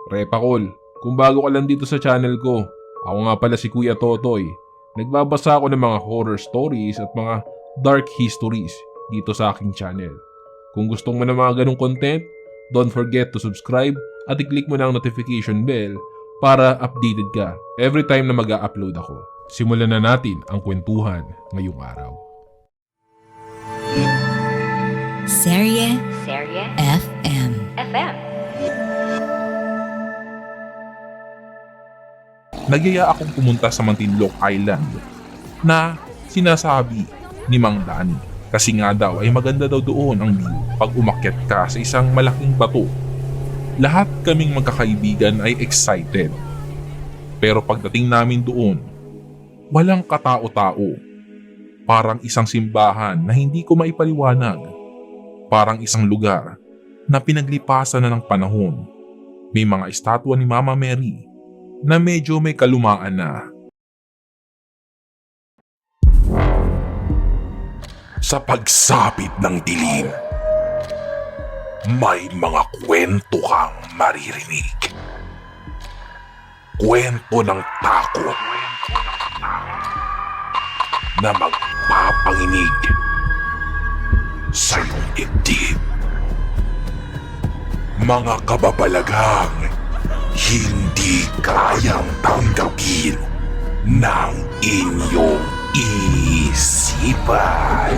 Repakol, kung bago ka lang dito sa channel ko, ako nga pala si Kuya Totoy. Nagbabasa ako ng mga horror stories at mga dark histories dito sa aking channel. Kung gusto mo ng mga ganong content, don't forget to subscribe at i-click mo na ang notification bell para updated ka every time na mag-a-upload ako. Simulan na natin ang kwentuhan ngayong araw. Serye FM. Nagyaya akong pumunta sa Mantinloc Island na sinasabi ni Mang Danny. Kasi nga daw ay maganda daw doon ang view pag umakyat ka sa isang malaking bato. Lahat kaming magkakaibigan ay excited. Pero pagdating namin doon, walang katao-tao. Parang isang simbahan na hindi ko maipaliwanag. Parang isang lugar na pinaglipasan na ng panahon. May mga estatwa ni Mama Mary na medyo may kalumaan na. Sa pagsapit ng dilim, may mga kwento kang maririnig. Kwento ng takot na magpapanginig sa iyong dibdib. Mga kababalaghang hindi kayang tanggapin ng inyong isipan.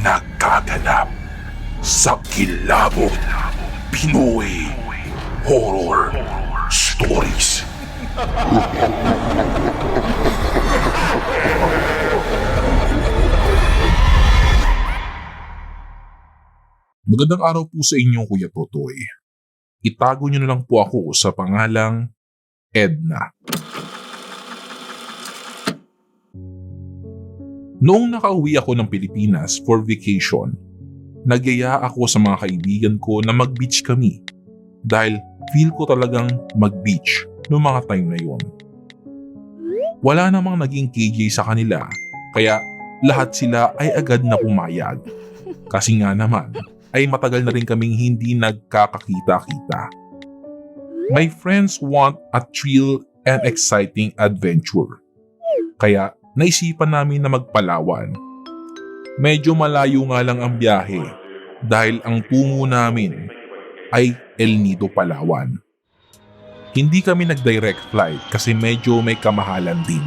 Nagkaganap sa Kilabot Pinoy Horror Stories. Magandang araw po sa inyo, Kuya Totoy. Itago niyo na lang po ako sa pangalang Edna. Noong nakauwi ako ng Pilipinas for vacation, nagyaya ako sa mga kaibigan ko na mag-beach kami dahil feel ko talagang mag-beach noong mga time na yon. Wala namang naging KJ sa kanila kaya lahat sila ay agad na pumayag. Kasi nga naman ay matagal na rin kaming hindi nagkakakita-kita. My friends want a thrill and exciting adventure. Kaya naisipan namin na magpalawan. Medyo malayo nga lang ang biyahe dahil ang tungo namin ay El Nido, Palawan. Hindi kami nag-direct flight kasi medyo may kamahalan din.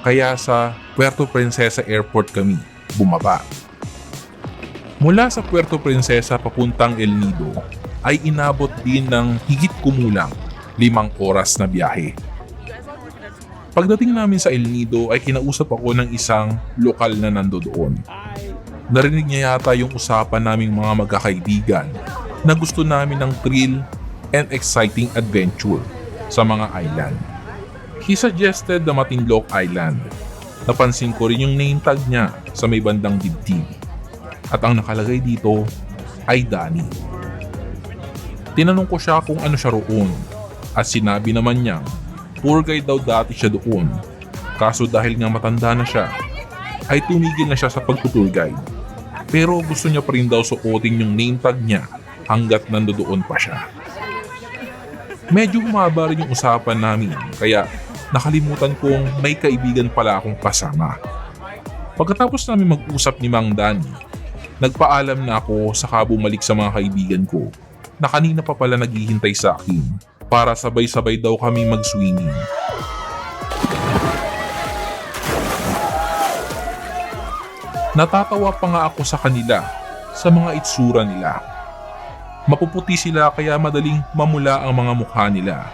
Kaya sa Puerto Princesa Airport kami bumaba. Mula sa Puerto Princesa papuntang El Nido ay inabot din ng higit kumulang 5 oras na biyahe. Pagdating namin sa El Nido ay kinausap ako ng isang lokal na nandoon. Narinig niya yata yung usapan naming mga magkakaibigan na gusto namin ng thrill and exciting adventure sa mga island. He suggested the Mantinloc Island. Napansin ko rin yung name tag niya sa may bandang dibdib. At ang nakalagay dito ay Danny. Tinanong ko siya kung ano siya roon at sinabi naman niyang tour guide daw dati siya doon. Kaso dahil nga matanda na siya, ay tumigil na siya sa pagtutour guide. Pero gusto niya pa rin daw suotin yung name tag niya hanggat nandoon pa siya. Medyo humaba rin yung usapan namin kaya nakalimutan kong may kaibigan pala akong kasama. Pagkatapos namin mag-usap ni Mang Danny, nagpaalam na ako saka bumalik sa mga kaibigan ko na kanina pa pala naghihintay sa akin para sabay-sabay daw kami mag-swimming. Natatawa pa nga ako sa kanila sa mga itsura nila. Mapuputi sila kaya madaling mamula ang mga mukha nila.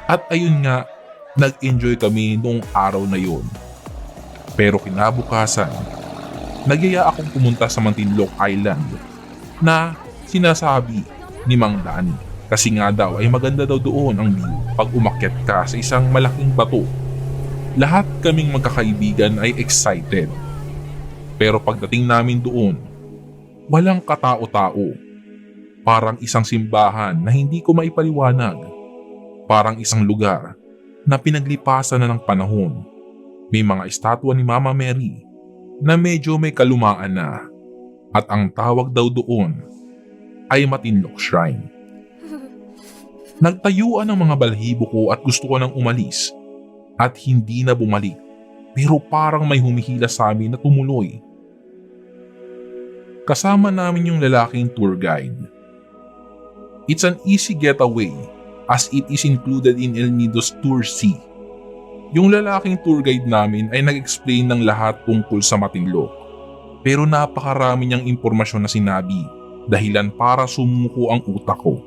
At ayun nga, nag-enjoy kami noong araw na yon. Pero kinabukasan, nagyaya akong pumunta sa Mantinloc Island na sinasabi ni Mang Danny. Kasi nga daw ay maganda daw doon ang view pag umakyat ka sa isang malaking bato. Lahat kaming magkakaibigan ay excited. Pero pagdating namin doon, walang katao-tao. Parang isang simbahan na hindi ko maipaliwanag. Parang isang lugar na pinaglipasan na ng panahon. May mga estatwa ni Mama Mary na medyo may kalumaan na at ang tawag daw doon ay Matinlok Shrine. Nagtayuan ang mga balahibo ko at gusto ko nang umalis at hindi na bumalik, pero parang may humihila sa amin na tumuloy. Kasama namin yung lalaking tour guide. It's an easy getaway as it is included in El Nido's Tour C. Yung lalaking tour guide namin ay nag-explain ng lahat tungkol sa Matinlok, pero napakarami niyang impormasyon na sinabi, dahilan para sumuko ang utak ko.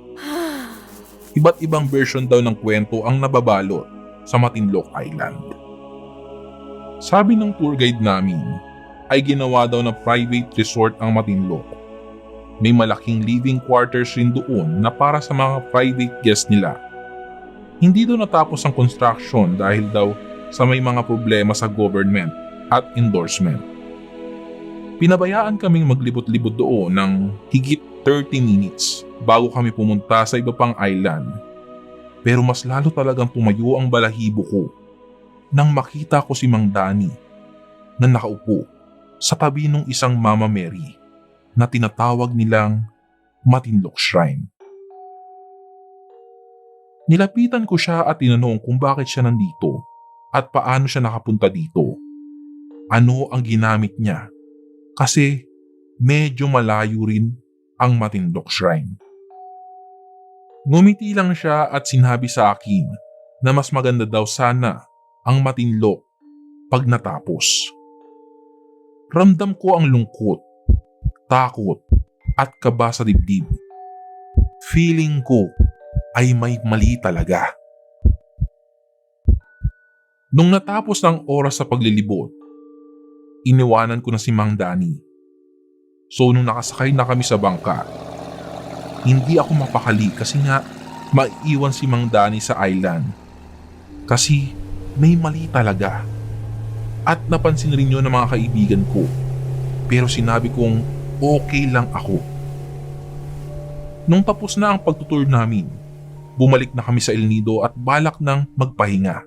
Iba't ibang version daw ng kwento ang nababalot sa Matinlok Island. Sabi ng tour guide namin ay ginawa daw na private resort ang Matinlok. May malaking living quarters rin doon na para sa mga private guests nila. Hindi daw natapos ang construction dahil daw sa may mga problema sa government at endorsement. Pinabayaan kaming maglibot-libot doon ng higit 30 minutes bago kami pumunta sa iba pang island. Pero mas lalo talagang tumayo ang balahibo ko nang makita ko si Mang Danny na nakaupo sa tabi ng isang Mama Mary na tinatawag nilang Matinlok Shrine. Nilapitan ko siya at tinanong kung bakit siya nandito at paano siya nakapunta dito. Ano ang ginamit niya? Kasi medyo malayo rin ang Matinlok Shrine. Ngumiti lang siya at sinabi sa akin na mas maganda daw sana ang Matinlok pag natapos. Ramdam ko ang lungkot, takot at kaba sa dibdib. Feeling ko ay may mali talaga. Nung natapos ng oras sa paglilibot, iniwanan ko na si Mang Danny. So nung nakasakay na kami sa bangka, hindi ako mapakali kasi nga maiiwan si Mang Danny sa island. Kasi may mali talaga. At napansin rin yun ng mga kaibigan ko. Pero sinabi kong okay lang ako. Nung tapos na ang pagtutour namin, bumalik na kami sa El Nido at balak nang magpahinga.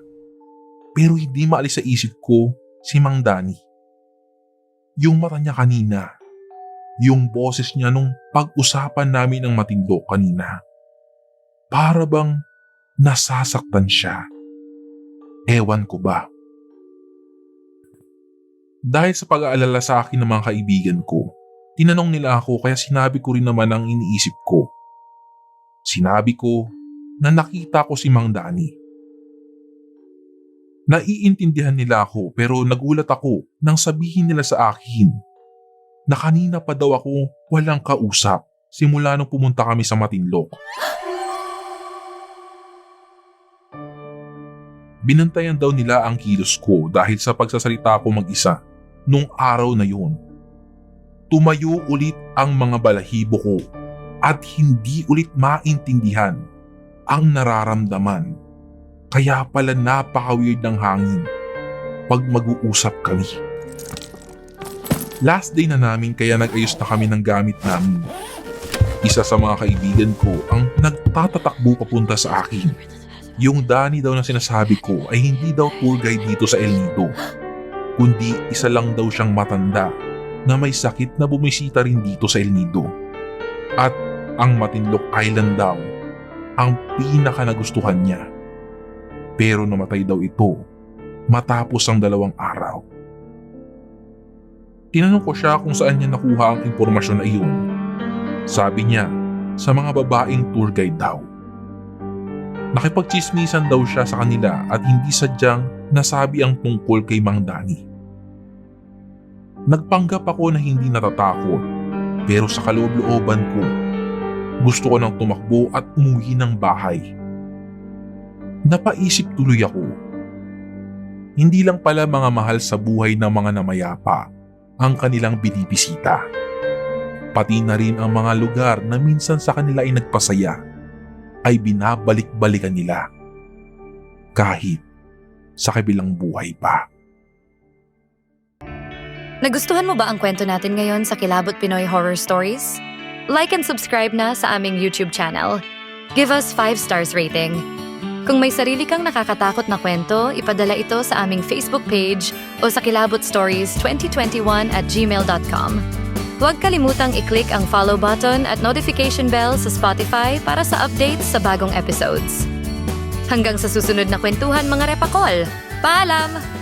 Pero hindi maalis sa isip ko si Mang Danny. Yung mata niya kanina. Yung boses niya nung pag-usapan namin ng Matinlok kanina. Para bang nasasaktan siya. Ewan ko ba. Dahil sa pag-aalala sa akin ng mga kaibigan ko, tinanong nila ako kaya sinabi ko rin naman ang iniisip ko. Sinabi ko na nakita ko si Mang Danny. Naiintindihan nila ako pero nagulat ako nang sabihin nila sa akin na kanina pa daw ako walang kausap simula nung pumunta kami sa Matinlok. Binantayan daw nila ang kilos ko dahil sa pagsasalita ko mag-isa nung araw na yun. Tumayo ulit ang mga balahibo ko at hindi ulit maintindihan ang nararamdaman. Kaya pala napaka-weird ng hangin pag mag-uusap kami. Last day na namin kaya nag-ayos na kami ng gamit namin. Isa sa mga kaibigan ko ang nagtatatakbo papunta sa akin. Yung Danny daw na sinasabi ko ay hindi daw tour guide dito sa El Nido, kundi isa lang daw siyang matanda na may sakit na bumisita rin dito sa El Nido. At ang Matinlok Island daw ang pinaka nagustuhan niya. Pero namatay daw ito matapos ang 2 araw. Tinanong ko siya kung saan niya nakuha ang impormasyon na iyon. Sabi niya, sa mga babaeng tour guide daw. Nakipagchismisan daw siya sa kanila at hindi sadyang nasabi ang tungkol kay Mang Danny. Nagpanggap ako na hindi natatakot, pero sa kaloob-looban ko, gusto ko nang tumakbo at umuwi ng bahay. Napaisip tuloy ako. Hindi lang pala mga mahal sa buhay ng mga namayapa ang kanilang binibisita. Pati na rin ang mga lugar na minsan sa kanila ay nagpasaya ay binabalik-balikan nila kahit sa kabilang buhay pa. Nagustuhan mo ba ang kwento natin ngayon sa Kilabot Pinoy Horror Stories? Like and subscribe na sa aming YouTube channel. Give us 5 stars rating. Kung may sarili kang nakakatakot na kwento, ipadala ito sa aming Facebook page o sa kilabotstories2021@gmail.com. Huwag kalimutang i-click ang follow button at notification bell sa Spotify para sa updates sa bagong episodes. Hanggang sa susunod na kwentuhan mga repakol! Paalam!